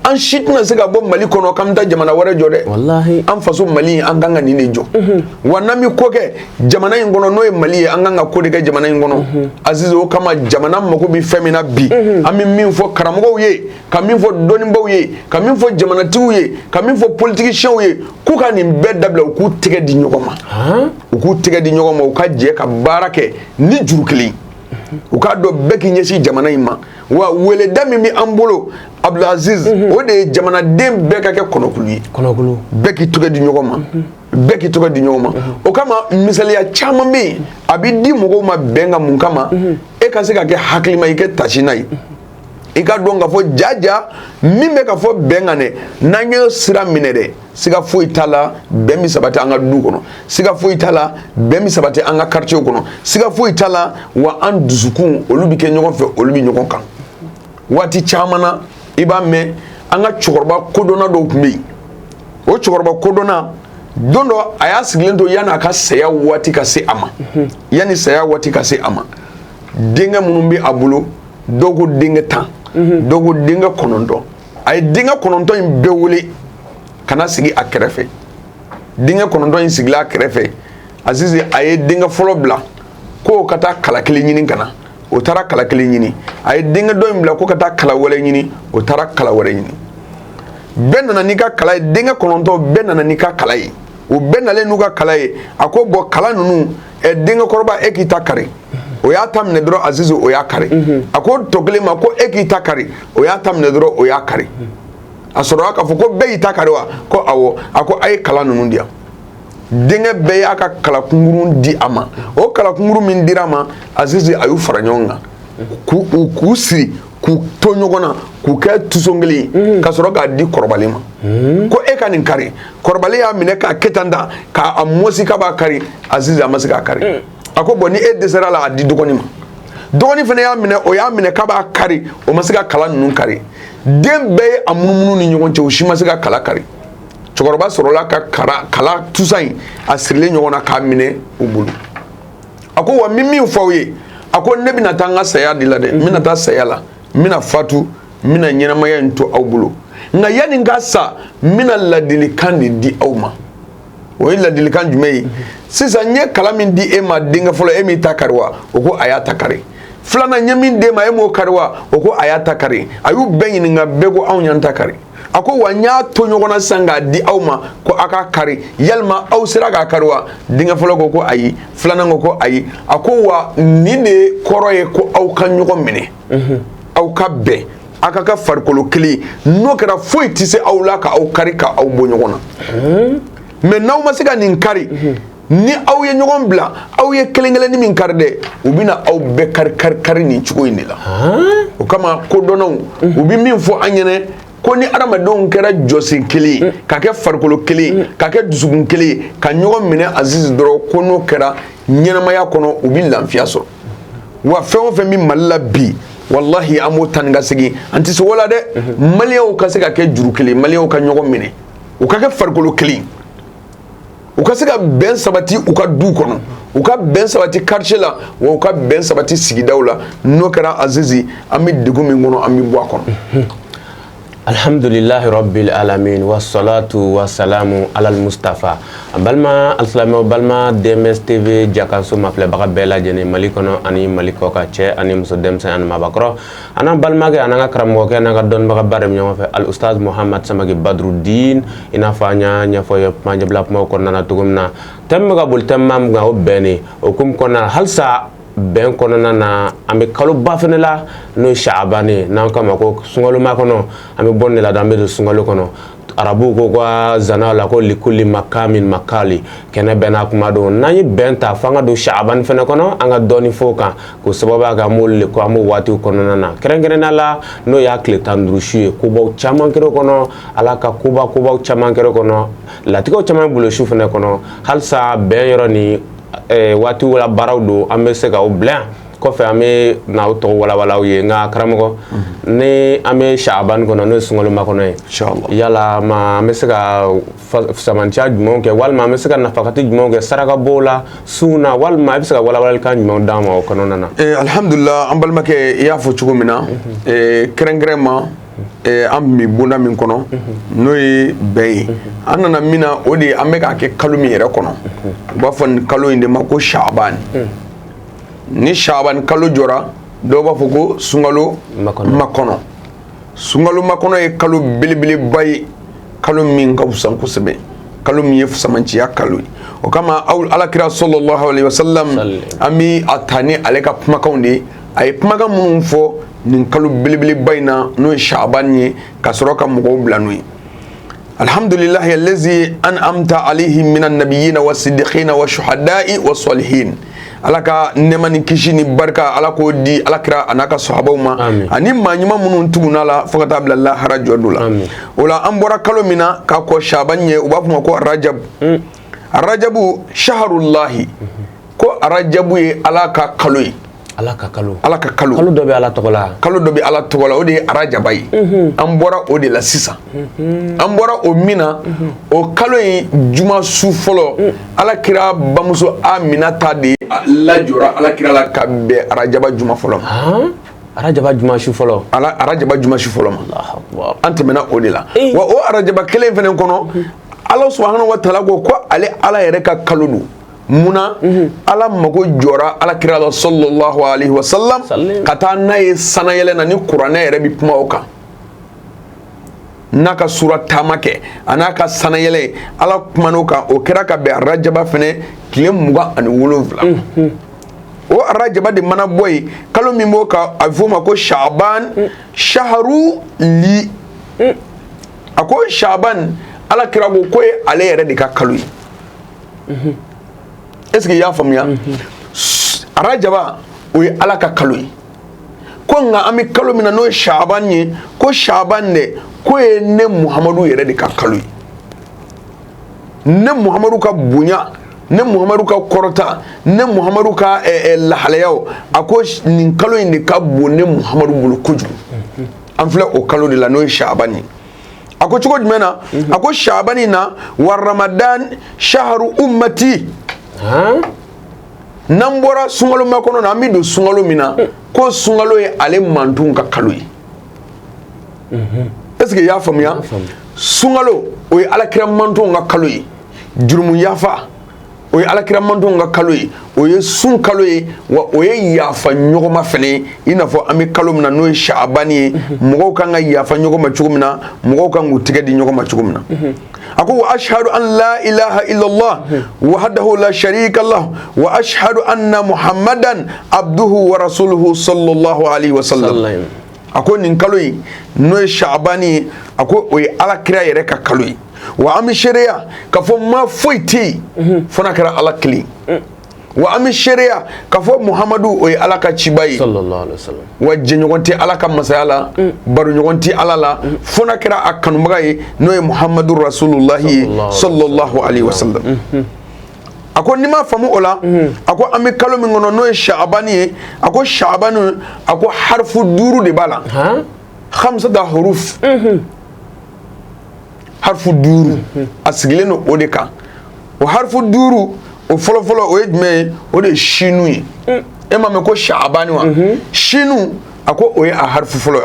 an si tɛna se ka bɔ Mali kɔnɔ k'an bɛ taa jamana wɛrɛ jɔ dɛ wallahi an faso Mali an kan ka nin de jɔ wa n'an bɛ ko kɛ jamana in kɔnɔ n'o ye Mali ye an kan ka ko de kɛ jamana in kɔnɔ Aziz o kama jamana mako bɛ fɛn min na bi an bɛ min fɔ karamɔgɔw ye ka min fɔ dɔnnibaw ye ka min fɔ jamanatigiw ye ka min fɔ politikisiyɛnw ye k'u ka nin bɛɛ dabila u k'u tɛgɛ di ɲɔgɔn ma u k'u tɛgɛ di ɲɔgɔn ma u ka jɛ ka baara kɛ ni juru kelen u k'a dɔn bɛɛ k'i ɲɛsin jamana in ma wa weleda min bɛ an bolo Abdulaziz o de ye jamanaden bɛɛ ka kɛ kɔnɔkulu ye bɛɛ k'i tɛgɛ di ɲɔgɔn ma bɛɛ k'i tɛgɛ di ɲɔgɔn ma o kama misaliya caman bɛ yen a bɛ di mɔgɔw ma bɛn ka mun kama e ka se ka kɛ hakilima i kɛ tasina ye i ka dɔn ka fɔ jaja min bɛ ka fɔ bɛn kan dɛ n'an ye sira minɛ dɛ siga foyi t'a la bɛn bɛ sabati an ka du kɔnɔ siga foyi t'a la bɛn bɛ sabati an ka quartier kɔnɔ siga foyi t'a la wa an dusukun olu bɛ kɛ ɲɔgɔn fɛ olu bɛ ɲɔgɔn kan waati caman na i b'a mɛn an ka cɛkɔrɔba kodɔnna dɔw tun bɛ yen o cɛkɔrɔba kodɔnna don dɔ a y'a sigilen to yanni a ka saya waati ka se a ma yanni saya waati ka se a ma denkɛ minnu bɛ a bolo dɔw ko denkɛ 10 dɔw ko denkɛ 9 ay denkɛ 9 in bɛɛ wele kana sigi a kɛrɛfɛ denkɛ 9 in sigila a kɛrɛfɛ Azizi a ye denkɛ fɔlɔ bila ko ka taa kala kelen ɲini kana o taara kala kelen ɲini a ye denkɛ dɔ in bila ko ka taa kala wɛrɛ ɲini o taara kala wɛrɛ ɲini bɛɛ nana n'i ka kala ye denkɛ 9 bɛɛ nana n'i ka kala ye o bɛɛ nalen n'u ka kala ye a ko bɔn kala ninnu denkɛ kɔrɔba e k'i ta kari o y'a ta minɛ dɔrɔn Azizi o y'a kari a ko tɔ kelen ma ko e k'i ta kari o y'a ta minɛ dɔrɔn o y'a kari a sɔrɔla k'a fɔ ko bɛɛ y'i ta kari wa ko awɔ a ko a ye kala ninnu di yan denkɛ bɛɛ y'a ka kala kunkurun di a ma o kala kunkurun min dira a ma Azizi a y'u fara ɲɔgɔn kan k'u siri k'u to ɲɔgɔn na k'u kɛ tuson kelen ka sɔrɔ k'a di kɔrɔbalen ma ko e ka nin kari kɔrɔbalen y'a minɛ k'a kɛ tan da k'a mɔsi k'a b'a kari Azizi a ma se k'a kari a ko bɔn ni e dɛsɛra la a di dɔgɔnin ma dɔgɔnin fana y'a minɛ o y'a minɛ k'a b'a kari o ma se ka kala ninnu kari den bɛɛ ye a munumunu ni ɲɔgɔn cɛ o si ma se ka kala kari cɛkɔrɔba sɔrɔla ka kala tusan in a sirilen ɲɔgɔn na k'a minɛ u bolo a ko wa min fɔ aw ye a ko ne bɛna taa n ka saya de la dɛ n bɛna taa saya la n bɛna fatu n bɛna ɲɛnamaya in to aw bolo nka yanni n ka sa n bɛna ladilikan de di aw ma o ye ladilikan jumɛn ye sisan n ye kala min di e ma denkɛ fɔlɔ e m'i ta kari wa o ko a y'a ta kari filanan n ye min d'e ma e m'o kari wa o ko a y'a ta kari a y'u bɛɛ ɲininka bɛɛ ko anw y'an ta kari a ko wa n y'a to ɲɔgɔn na sisan k'a di aw ma ko a ka kari yalima aw sera k'a kari wa denkɛ fɔlɔ ko ayi filanan ko ayi a ko wa nin de kɔrɔ ye ko aw ka ɲɔgɔn minɛ aw ka bɛn a ka kɛ farikolo kelen n'o kɛra foyi tɛ se aw la ka aw kari ka aw bɔ ɲɔgɔn na mais n'aw ma se ka nin kari ni aw ye ɲɔgɔn bila aw ye kelen ni min kari dɛ u bɛna aw bɛɛ kari nin cogo in de la o kama kodɔnnaw u bɛ min fɔ an ɲɛna ko ni adamadenw kɛra jɔsen kelen ka kɛ farikolo kelen ka kɛ dusukun kelen ka ɲɔgɔn minɛ Azizi dɔrɔn ko n'o kɛra ɲɛnamaya kɔnɔ u bɛ lafiya sɔrɔ wa fɛn o fɛn bɛ Mali la bi wallahi an b'o ta ni ka segin an tɛ se o la dɛ maliyɛnw ka se ka kɛ juru kelen maliyɛnw ka ɲɔgɔn minɛ u ka kɛ farikolo kelen u ka se ka bɛn sabati u ka du kɔnɔ u ka bɛn sabati quartier la wa u ka bɛn sabati sigidaw la n'o kɛra Azizi an bɛ degun min kɔnɔ an bɛ bɔ a kɔnɔ. Alhamdulillahi rabbil alamin wassalatu wassalamu alal mustafa balma alsalama balma DMS TV jakanso mafilɛbaga bɛɛ lajɛlen Mali kɔnɔ ani Mali kɔ ka cɛ ani muso denmisɛn ani mabakɔrɔ ana balimakɛ ana ka karamɔgɔkɛ ana ka dɔnnibagaw bɛɛ ɲɔgɔn fɛ al ustaz Muhammad Samake Badrudin i n'a fɔ an y'a ɲɛfɔ ye kuma jɛbila kumaw kɔnɔna na cogo min na thème bɛ ka boli thème min kan o bɛnnen o hukumu kɔnɔna na halisa bɛn kɔnɔna na an bɛ kaloba fana la n'o ye Sha'abani n'an k'a ma ko sunkaloma kɔnɔ an bɛ bɔ nin de la an bɛ don sunkalo kɔnɔ arabuw ko ka zana la ko likulli makamin makali kɛnɛ bɛɛ n'a kuma don n'an ye bɛn ta f'an ka don Sha'abani fana kɔnɔ an ka dɔɔni fɔ o kan k'o sababuya kɛ an b'olu le ko an b'o waatiw kɔnɔna na kɛrɛnkɛrɛnnenya la n'o y'a tile 15 su ye kobaw caman kɛra o kɔnɔ Ala ka kobaw caman kɛra o kɔnɔ latigɛw caman bolo su fana kɔnɔ halisa bɛn yɔrɔ ni waatiw la baaraw don an bɛ se ka o bila yan kɔfɛ an bɛ n'aw tɔgɔ walawalaw ye nka karamɔgɔ ni an bɛ Sha'abani kɔnɔ n'o ye sunkaloma kɔnɔ ye yala an bɛ se ka samantiya jumɛnw kɛ walima an bɛ se ka nafakati jumɛnw kɛ saraka b'o la sun na walima i bɛ se ka walawalalikan jumɛnw d'an ma o kɔnɔna na. Alhamdulillah an balimakɛ i y'a fɔ cogo min na kɛrɛnkɛrɛnma an bɛ bonda min kɔnɔ n'o ye bɛn ye an nana min na o de an bɛ k'a kɛ kalo min yɛrɛ kɔnɔ u b'a fɔ nin kalo in de ma ko Sha'abani ni Sha'abani kalo jɔra dɔw b'a fɔ ko sunkalo makɔnɔ sunkalo makɔnɔ ye kalo belebeleba ye kalo min ka fisa kosɛbɛ kalo min ye samanciya kalo ye o kama alakira sallallahu alaihi wasallam an bɛ a ta ni ale ka kumakanw de ye a ye kumakan minnu fɔ nin kalo belebeleba in na n'o ye Sha'abani ye ka sɔrɔ ka mɔgɔw bila n'o ye alhamdulillahi allazi an'amta alayhi minan nabiyyina was-siddiqina wash-shuhada'i was-salihin Ala ka nɛɛma ni kisi ni barika Ala k'o di alakira a n'a ka sahabaw ma ani maa ɲuman minnu tuguna la fo ka taa bila lahara jɔ la o la an bɔra kalo min na k'a kɔ Sha'abani ye u b'a fɔ ma ko Rajab Rajabu shaharullahi ko Rajabu ye Ala ka kalo ye Ala ka kalo kalo dɔ bɛ Ala tɔgɔ la kalo dɔ bɛ Ala tɔgɔ la o de ye Rajaba ye an bɔra o de la sisan an bɔra o min na o kalo in juma su fɔlɔ alakira bamuso Aminata de lajɔra alakira la ka bɛn Rajaba juma fɔlɔ ma arajaba juma su fɔlɔ arajaba juma su fɔlɔ ma Allahu akbar an tɛmɛna o de la wa o arajaba kelen fɛnɛ kɔnɔ Allah subhanahu wa ta'ala ko ale ala yɛrɛ ka kalo don muna ala mago jɔra ala kira la sallallahu alaihi wasallam ka taa n'a ye sanayɛlɛ na ni kuranɛ yɛrɛ bi kuma o kan n'a ka sura taama kɛ a n'a ka sanayɛlɛ ala kuman'o kan o kɛra ka bɛn arajaba fɛnɛ tile 27 o arajaba de mana bɔ yen kalo min b'o kan a bɛ f'o ma ko sha'ban shaharu li a ko sha'ban ala kira ko ye ale yɛrɛ de ka kalo ye est-ce que i y'a faamuya arajaba o ye ala ka kalo ye ko nka an bɛ kalo min na n'o ye sha'ban ye ko sha'ban dɛ ko ye ne muhamadu yɛrɛ de ka kalo ye ne muhamadu ka bonya ne muhamadu ka kɔrɔta ne muhamadu ka lahalayaw a ko nin kalo in de ka bon ne muhamadu bolo kojugu an filɛ o kalo de la n'o ye sha'ban ye a ko cogo jumɛn na a ko sha'ban in na wa ramadan shaharu ummati n'an bɔra sunkalo makɔnɔ na an bɛ don sunkalo min na ko sunkalo ye ale mantunw ka kalo ye est-ce que i y'a faamuya sunkalo o ye alakira mantunw ka kalo ye jurumu yafa o ye alakira mantunw ka kalo ye o ye sun kalo ye wa o ye yafa ɲɔgɔnma fɛnɛ i n'a fɔ an bɛ kalo min na n'o ye sha'ban ye mɔgɔw kan ka yafa ɲɔgɔn ma cogo min na mɔgɔw kan k'u tɛgɛ di ɲɔgɔn ma cogo min na a ko wa ashhadu an la ilaha illallah wahdahu la sharika lah wa ashhadu anna muhammadan abduhu wa rasuluhu sallallahu alaihi wasallam a ko nin kalo in n'o ye sha'ban ye a ko o ye alakira yɛrɛ ka kalo ye wa an bɛ seereya k'a fɔ maa foyi tɛ yen fo n'a kɛra ala kelen wa an bɛ seereya k'a fɔ muhamadu o ye ala ka ciba ye wa jɛɲɔgɔn tɛ ala ka masaya la baroɲɔgɔn tɛ ala la fo n'a kɛra a kanubaga ye n'o ye muhamadu rasulullahi ye sallallahu alaihi wasallam a ko n'i ma faamu o la a ko an bɛ kalo min kɔnɔ n'o ye sha'ban ye a ko sha'ban a ko harifu 5 de b'a la khamsata huruf harifu 5 a sigilen don o de kan o harifu 5 o fɔlɔfɔlɔ o ye jumɛn ye o de ye shinu ye e ma mɛn ko sha'ban wa shinu a ko o ye a harifu fɔlɔ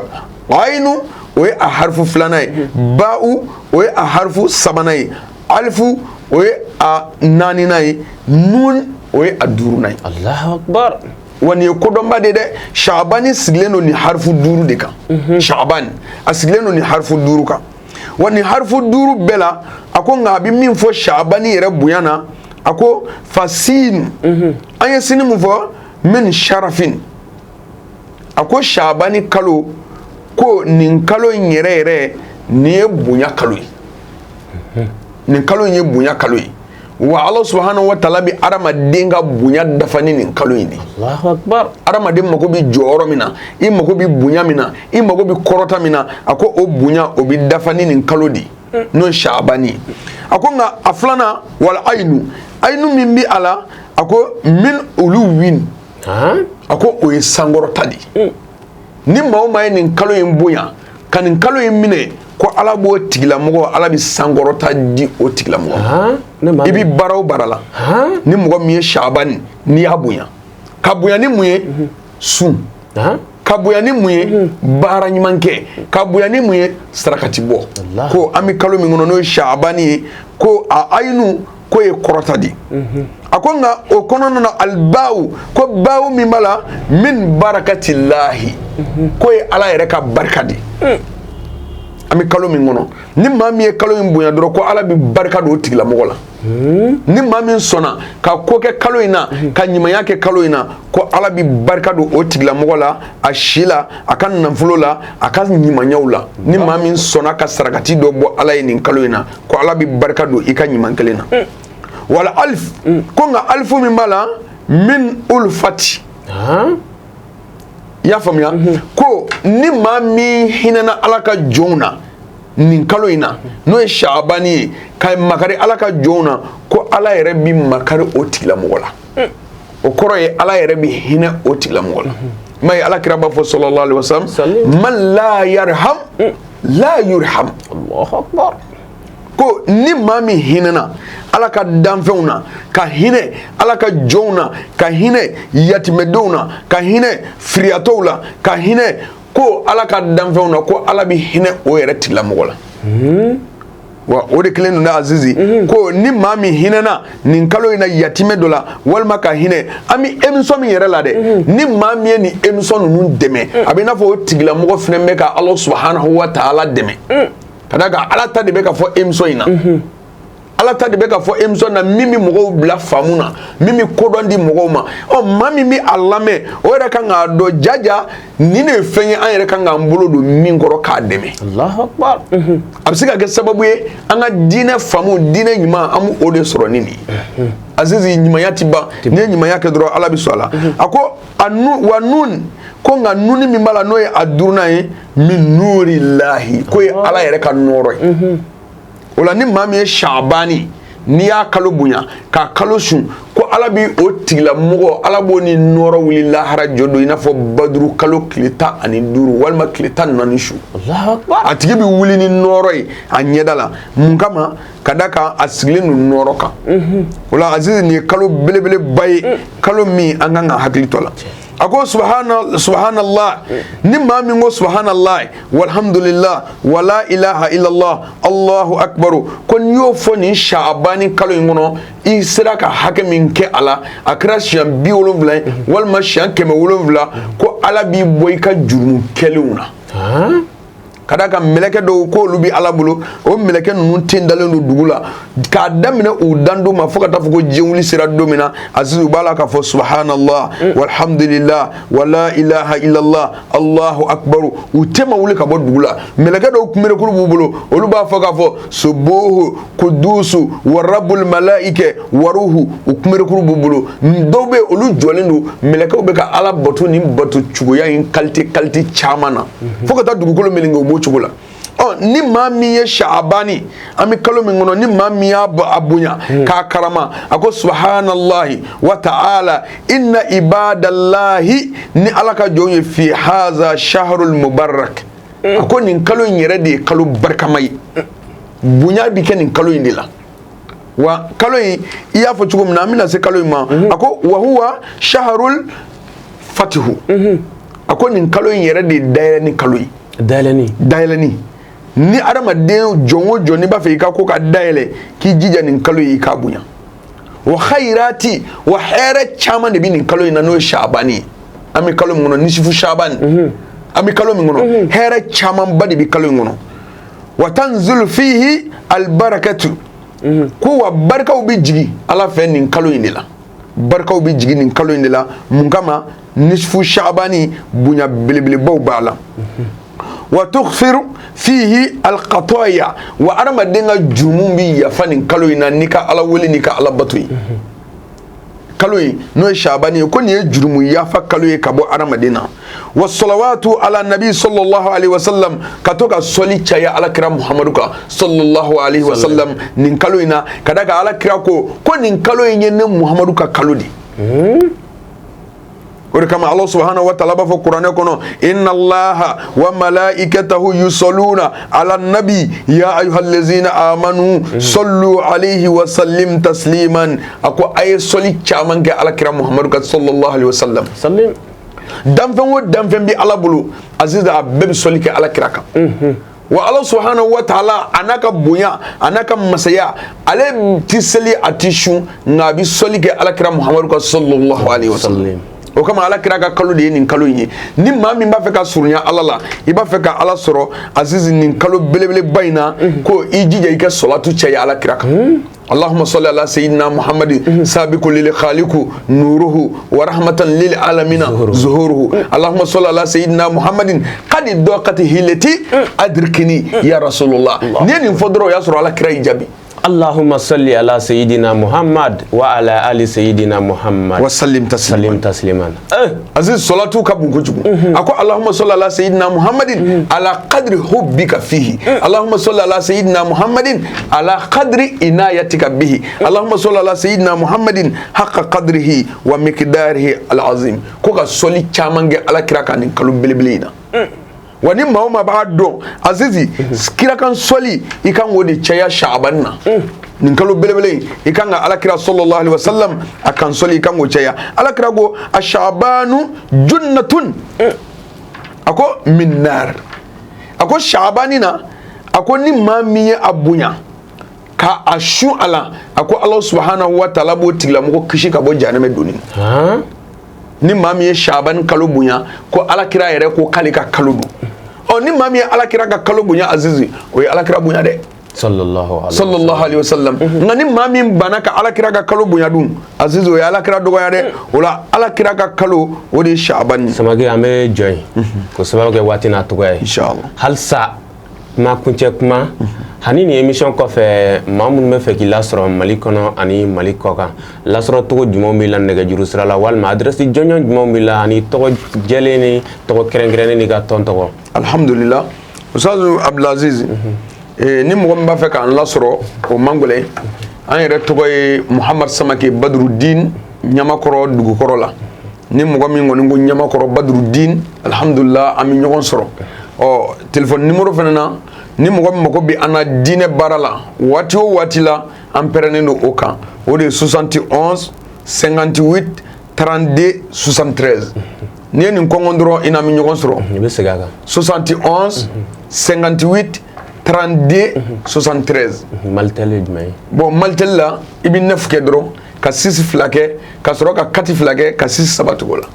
ye ayinu o ye a harifu 2nan ye ba'u o ye a harifu 3nan ye alifu o ye a 4nan ye nun o ye a 5nan ye Allahu akbar wa nin ye kodɔnba de dɛ sha'ban sigilen don ni harifu 5 de kan sha'ban a sigilen don ni harifu 5 kan wa nin harifu 5 bɛɛ la a ko nka a bɛ min fɔ sha'ban yɛrɛ bonya na a ko fasin an ye sini mun fɔ min sharafin a ko sha'ban kalo ko nin kalo in yɛrɛ yɛrɛ nin ye bonya kalo ye nin kalo in ye bonya kalo ye wa Allah subhanahu wa ta'ala bi adamaden ka bonya dafa ni nin kalo in de Allahu akbar adamaden mako bi jɔyɔrɔ min na i mako bi bonya min na i mako bi kɔrɔta min na a ko o bonya o bi dafa ni nin kalo de n'o ye sha'ban ye a ko nka a filanan wal ayinu min bi a la a ko min uluwin a ko o ye sankɔrɔta de ni maa o maa ye nin kalo in bonya ka nin kalo in minɛ ko ala b'o tigilamɔgɔ ala bɛ sankɔrɔta di o tigilamɔgɔ i bi baara o baara la ni mɔgɔ min ye sha'ban n'i y'a bonya ka bonya ni mun ye sun ka bonya ni mun ye baara ɲuman kɛ ka bonya ni mun ye sarakati bɔ ko an bɛ kalo min kɔnɔ n'o ye sha'ban ye ko a ayinu ko ye kɔrɔta di a ko nka o kɔnɔna na albawu ko bawu min b'a la min barakatillahi ko ye ala yɛrɛ ka barika di an bɛ kalo min kɔnɔ ni maa min ye kalo in bonya dɔrɔn ko ala bɛ barika don o tigilamɔgɔ la ni maa min sɔnna ka ko kɛ kalo in na ka ɲumanya kɛ kalo in na ko ala bɛ barika don o tigilamɔgɔ la a si la a ka nafolo la a ka ɲumanyaw la ni maa min sɔnna ka sarakati dɔ bɔ ala ye nin kalo in na ko ala bɛ barika don i ka ɲuman kelen na wala alif ko nka alifu min b'a la min ulfati i y'a faamuya ko ni maa min hinɛna ala ka jɔnw na nin kalo in na n'o ye sha'ban ye ka makari ala ka jɔnw na ko ala yɛrɛ bi makari o tigilamɔgɔ la o kɔrɔ ye ala yɛrɛ bi hinɛ o tigilamɔgɔ la ma ye ala kira b'a fɔ sallallahu alaihi wasallam man la yarham la yurham Allahu akbar ko ni maa min hinɛna ala ka danfɛnw na ka hinɛ ala ka jɔnw na ka hinɛ yatimɛdenw na ka hinɛ firiyatɔw la ka hinɛ ko ala ka danfɛnw na ko ala bi hinɛ o yɛrɛ tigilamɔgɔ la wa o de kelen don azizi ko ni maa min hinɛna nin kalo in na yatimɛ dɔ la walima ka hinɛ an bi émission min yɛrɛ la dɛ ni maa min ye nin émission ninnu dɛmɛ a bɛ i n'a fɔ o tigilamɔgɔ fana bɛ ka ala subhanahu wa ta'ala dɛmɛ ka d'a kan ala ta de bɛ ka fɔ émission in na ala ta de bɛ ka fɔ émission na min bɛ mɔgɔw bila faamu na min bɛ kodɔn di mɔgɔw ma maa min bɛ a lamɛn o yɛrɛ kan k'a dɔn jaja nin de ye fɛn ye an yɛrɛ kan k'an bolo don min kɔrɔ k'a dɛmɛ Allahu Akbar a bɛ se ka kɛ sababu ye an ka diinɛ faamu diinɛ ɲuman an b'o de sɔrɔ ni nin ye azizi ɲumanya ti ban n'i ye ɲumanya kɛ dɔrɔn ala bɛ sɔn a la a ko wa nun ko nka nuni min b'a la n'o ye a duurunan ye min nurillahi ko ye ala yɛrɛ ka nɔɔrɔ ye o la ni maa min ye Shabani n'i y'a kalo bonya k'a kalo sun ko ala bi o tigilamɔgɔ ala b'o ni nɔɔrɔ wuli lahara jɔ don i n'a fɔ baduru kalo tile 15 walima tile 14 su a tigi bi wuli ni nɔɔrɔ ye a ɲɛda la mun kama ka da kan a sigilen don nɔɔrɔ kan o la azizi nin ye kalo belebeleba ye kalo min an kan ka hakili to la a ko subhanallah ni maa min ko subhanallah walhamdulillah wala ilaha illallah allahu akbaru ko n'i y'o fɔ nin Shabani kalo in kɔnɔ i sera ka hakɛ min kɛ a la a kɛra siɲɛ 70 ye walima siɲɛ 700 ko ala b'i bɔ i ka jurumu kɛlenw na ka d'a kan mɛlɛkɛ dɔw k'olu bi ala bolo o mɛlɛkɛ ninnu ten dalen don dugu la k'a daminɛ u dandu ma fo ka taa fɔ ko diɲɛ wuli sera don min na azizi u b'a la k'a fɔ subhanallah walhamdulillah wala ilaha illallah allahu akbaru u tɛ ma wuli ka bɔ dugu la mɛlɛkɛ dɔw kunberekuru b'u bolo olu b'a fɔ k'a fɔ subuhu kudusu wa rabbul malaike waruhu u kunberekuru b'u bolo dɔw bɛ olu jɔlen don mɛlɛkɛw bɛ ka ala bato ni bato cogoya in qualité caman na fo ka taa dugukolo meleke u b'o cogo la ni maa min ye Shabani an bɛ kalo min kɔnɔ ni maa min y'a bonya k'a karama a ko subhanallahi wa ta'ala inna ibadallahi ni ala ka jɔnw ye fi haza shahrul mubarak a ko nin kalo in yɛrɛ de ye kalo barikama ye bonya bi kɛ nin kalo in de la wa kalo in i y'a fɔ cogo min na an bɛna se kalo in ma a ko wa huwa shahrul fatihu a ko nin kalo in yɛrɛ de ye dayɛlɛni kalo ye dayɛlɛni ni adamaden jɔn o jɔn n'i b'a fɛ i ka ko ka dayɛlɛ k'i jija nin kalo ye i k'a bonya wa khayrati wa hɛrɛ caman de bɛ nin kalo in na n'o ye Shabani ye an bɛ kalo min kɔnɔ nisifu Shabani an bɛ kalo min kɔnɔ hɛrɛ camanba de bɛ kalo in kɔnɔ wa tanzilu fihi albarakatu ko wa barikaw bɛ jigin ala fɛ nin kalo in de la barikaw bɛ jigin nin kalo in de la mun kama nisifu Shabani bonya belebelebaw b'a la wa tughfiru fihi alqataya wa adamaden ka jurumu bi yafa nin kalo in na n'i ka ala wele n'i ka ala bato ye kalo in n'o ye Shabani ye ko nin ye jurumu yafa kalo ye ka bɔ adamaden na wa salawatu ala nabi sallallahu alaihi wasallam ka to ka sɔli caya alakira Muhamadu kan sallallahu alaihi wasallam nin kalo in na ka da kan alakira ko nin kalo in ye ne Muhamadu ka kalo de o de kama Allah subhanahu wa ta'ala b'a fɔ kuranɛ kɔnɔ inna allaha wa malaikatahu yusalluna ala nabi ya ayyuhallazina amanu sallu alayhi wa sallim tasliman a ko a ye sɔli caman kɛ alakira Muhamadu kan sallallahu alaihi wa sallam danfɛn o danfɛn bɛ ala bolo aziz a bɛɛ bɛ sɔli kɛ alakira kan wa Allah subhanahu wa ta'ala a n'a ka bonya a n'a ka masaya ale ti seli a ti sun nka a bɛ sɔli kɛ alakira Muhamadu kan sallallahu alaihi wa sallam o kama ala kira ka kalo de ye nin kalo in ye ni maa min b'a fɛ ka surunya ala la i b'a fɛ ka ala sɔrɔ azizi nin kalo belebeleba in na ko i jija i ka salatu caya ala kira kan اللهم صل على سيدنا محمد سابق للخالق نوره ورحمة للعالمين ظهوره اللهم صل على سيدنا محمد قد ضاقت هيلتي أدركني يا رسول الله نين فضروا يسر على كراي جابي اللهم صل على سيدنا محمد وعلى آل سيدنا محمد وسلم تسليما عزيز صلاتو كابو كجو أكو اللهم صل على سيدنا محمد على قدر حبك فيه اللهم صل على سيدنا محمد على قدر عنايتك به اللهم صل على سيدنا محمد حق قدره ومقداره العظيم كوكا صلي چامانگه على كراكان كلو بلبلينا wani mauma ba don azizi kira kan soli ikan wodi caya sha'ban na nin kalo belebele ikan ga alakira sallallahu alaihi wasallam akan soli ikan go caya alakira go ashabanu junnatun ako min nar ako sha'bani na ako ni mamiye abunya ka ashu ala ako Allah subhanahu wa ta'ala bo tigla mo kishi ka bo janame doni ni mamiye sha'ban kalo bunya ko alakira yere ko kalika kalo du ni mami alakira ka kalo bunya azizi o alakira bunya de sallallahu alaihi wasallam ngani mami bana ka alakira ka kalo bunya dum azizi o alakira dogo ya de wala alakira ka kalo o de sha'ban samage ame joy ko sababu ke watina to ga inshallah halsa ma kunche kuma hanini emission ko fe mamun me fe ki lasro mali kono ani mali koka lasro to jumo mi lan nega juru sala wal ma adresse jonyo jumo mi la ani to jeleni to krengrene ni ga ton to alhamdulillah ustaz Abdulaziz ni mo mba fe kan lasro o mangole an yere to Muhammad Samake Badruddin nyamakoro dugu korola ni mo mi ngoni ngo nyamakoro Badruddin alhamdulillah ami nyogon soro o téléphone numéro fenana ni mɔgɔ min mako bi an na diinɛ baara la waati o waati la an pɛrɛnnen don o kan o de ye 71 58 32 73 n'i ye nin kɔngɔ dɔrɔn i n'a mi ɲɔgɔn sɔrɔ i bɛ segin a kan 71 58 32 73 malitel ye jumɛn ye bon malitel la i bɛ 9 kɛ dɔrɔn ka 6 fila kɛ ka sɔrɔ ka 4 fila kɛ ka 6 saba tugu la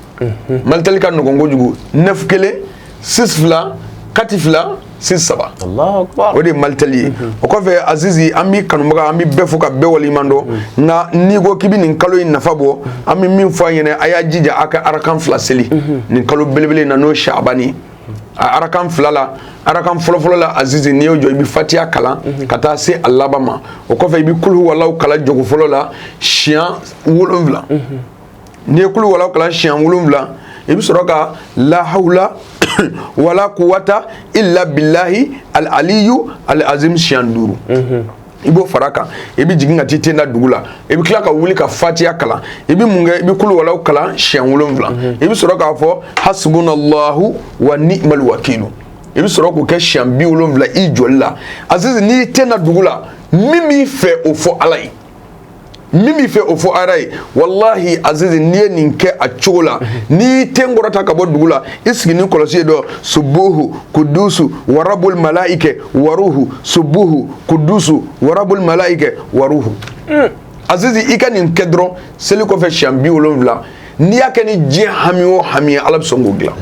malitel ka nɔgɔn kojugu 9 kelen 6 fila 4 fila 6 saba Allahu akbar o de maliteli o kɔfɛ azizi an bi kanubaga an bi bɛɛ fo ka bɛɛ waliɲuman dɔn nka n'i ko k'i bɛ nin kalo in nafa bɔ an bɛ min fɔ an ɲɛna a y'a jija a ka arakan 2 seli nin kalo belebele in na n'o ye Sha'bani a arakan 2 la arakan fɔlɔfɔlɔ la azizi n'i y'o jɔ i bɛ fatiha kalan ka taa se a laban ma o kɔfɛ i bɛ kul huwallahu kalan jogo fɔlɔ la siɲɛ 7 n'i ye kul huwallahu kalan siɲɛ 7 i bɛ sɔrɔ ka la hawla wala quwwata illa billahi al aliyu al azim siɲɛ 5 i b'o fara kan i bɛ jigin ka t'i ten da dugu la i bɛ tila ka wuli ka fatiha kalan i bɛ mun kɛ i bɛ kul huwallahu kalan siɲɛ 7 i bɛ sɔrɔ k'a fɔ hasbunallahu wa ni'mal wakilu i bɛ sɔrɔ k'o kɛ siɲɛ 70 i joli la azizi n'i ten da dugu la min b'i fɛ o fɔ ala ye min b'i fɛ o fɔ ala ye wallahi azizi n'i ye nin kɛ a cogo la n'i ten kɔrɔta ka bɔ dugu la i sigi ni kɔlɔsi ye dɔ subuhu kudusu warabul malaike waruhu subuhu kudusu warabul malaike waruhu azizi i ka nin kɛ dɔrɔn seli kɔfɛ siɲɛ 70 n'i y'a kɛ ni diɲɛ hami o hami ye ala bɛ sɔn k'o dilan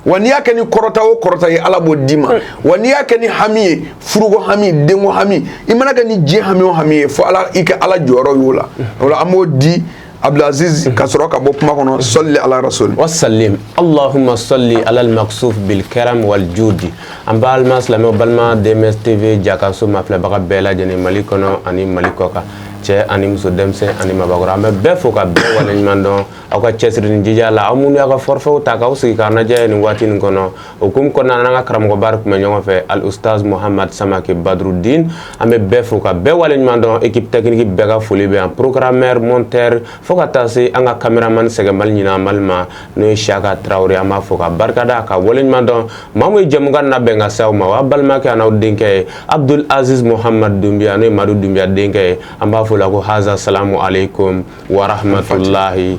wa n'i y'a kɛ ni kɔrɔta o kɔrɔta ye ala b'o d'i ma wa n'i y'a kɛ ni hami ye furuko hami denko hami i mana kɛ ni diɲɛ hami o hami ye fo ala i kɛ ala jɔyɔrɔ y'o la o la an b'o di Abdulaziz ka sɔrɔ ka bɔ kuma kɔnɔ salli ala rasul wa sallim allahumma salli ala al-maqsuf bil karam wal judi an b'a alima silamɛw balima DMS TV jakaso mafilɛbaga bɛɛ lajɛlen Mali kɔnɔ ani Mali kɔkan cɛ ani muso denmisɛn ani mabakɔrɔ an bɛ bɛɛ fo ka bɛɛ waleɲuman dɔn aw ka cɛsiri ni jija la aw minnu y'a ka forfaiw ta k'aw sigi k'aw lajɛ nin waati nin kɔnɔ o hukumu kɔnɔna na an ka karamɔgɔba tun bɛ ɲɔgɔn fɛ al ustaz Muhammad Samake Badruddin an bɛ bɛɛ fo ka bɛɛ waleɲuman dɔn équipe technique bɛɛ ka foli bɛ yan programmeur monteur fo ka taa se an ka cameraman sɛgɛmali ɲinan mali ma n'o ye Siyaka Tarawele an b'a fo ka barikada ka waleɲuman dɔn maa min ye jɛmukan labɛn ka se aw ma o y'a balimakɛ n'aw denkɛ ye Abdul Aziz Muhammad Dumbiya n'o ye Madu Dumbiya denkɛ ye an b'a fo la ko haza salamu alaikum wa rahmatullahi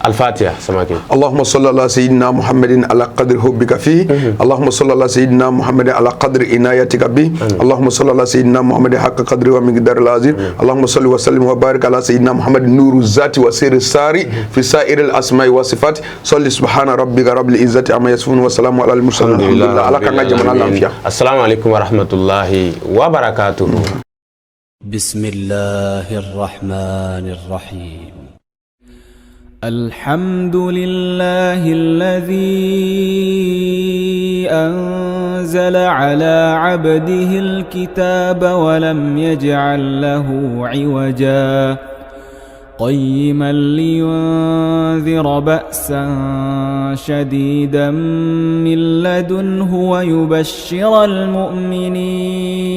الفاتحة سماكي اللهم صل على سيدنا محمد على قدر حبك فيه اللهم صل على سيدنا محمد على قدر عنايتك به اللهم صل على سيدنا محمد حق قدره ومقدار العظيم اللهم صل وسلم وبارك على سيدنا محمد نور الذات وسير الساري في سائر الأسماء والصفات صل سبحان ربك رب العزة عما يصفون وسلام على المرسلين الحمد لله على كان جمال العافية السلام عليكم ورحمة الله وبركاته بسم الله الرحمن الرحيم الحمد لله الذي أنزل على عبده الكتاب ولم يجعل له عوجا قيما لينذر بأسا شديدا من لدنه ويبشر المؤمنين